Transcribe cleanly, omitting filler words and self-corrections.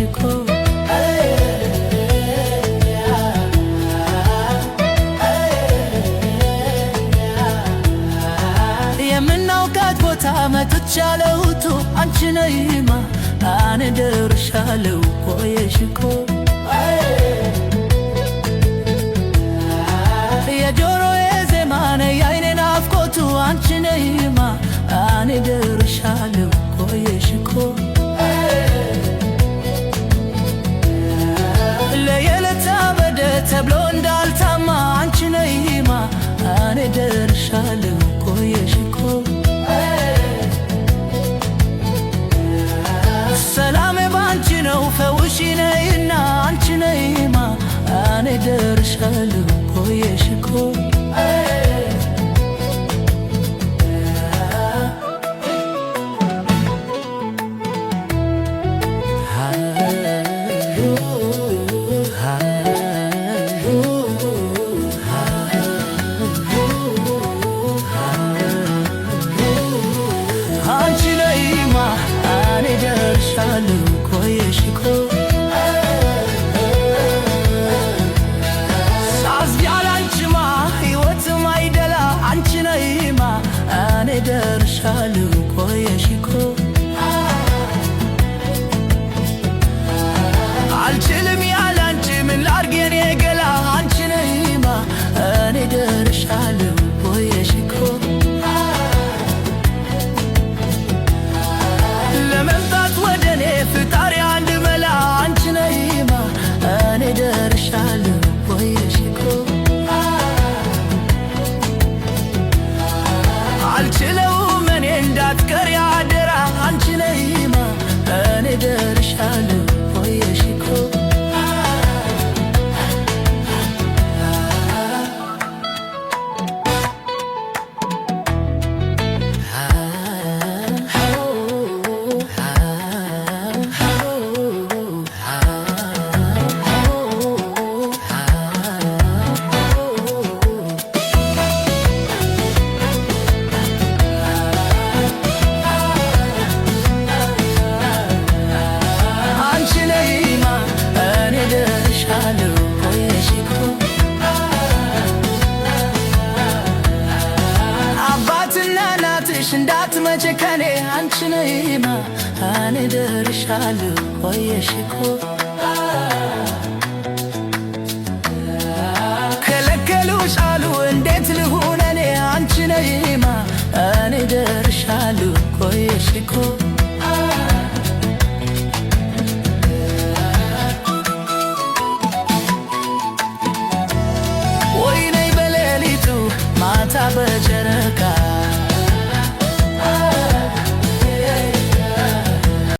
ቆየሽኮ የምናውቃት ቦታ መጥቻለሁቱ አንቺ ነይማ አኔ ደርሻለሁ ቆየሽኮ የጆሮዬ ዜማ ነይ የዓይኔ ናፍቆቱ አንቺ ነይማ አኔ ደርሻለሁ ቆየሽኮ ለየለታ በደ ተብሎ እንዳልታማ አንቺ ነይማ አኔ ደርሻለሁ ቆየሽኮ ሰላሜ ባንቺ ነው ፈውሺ ነይና አንቺ ነይማ አኔ ደርሻለሁ ቆየሽኮ አንቺ ነይማ አኔ ደርሻለሁ ቆየሽኮ ሳዝያላንቺማ ሕይወትም አይደላ አንቺ ነይማ አኔ ደርሻለሁ ቆየሽኮ አልችልም ያላንቺ ምን ላድርግ የኔ ገላ አንቺ ነይማ አኔ ደርሻለሁ ቆየሽኮ ለመምጣት ወደኔ ፍጣሪ አንድ መላ አንቺ ነይማ አኔ ደርሻለሁ ቆየሽኮ አልችለውም እኔ እንዳትቀሪ አደራ አንቺ ነይማ አኔ ደርሻለሁ ቆየሽኮ አባትና እናትሽ እንዳትመጪ ከኔ አንቺ ነይማ አኔ ደርሻለሁ ቆየሽኮ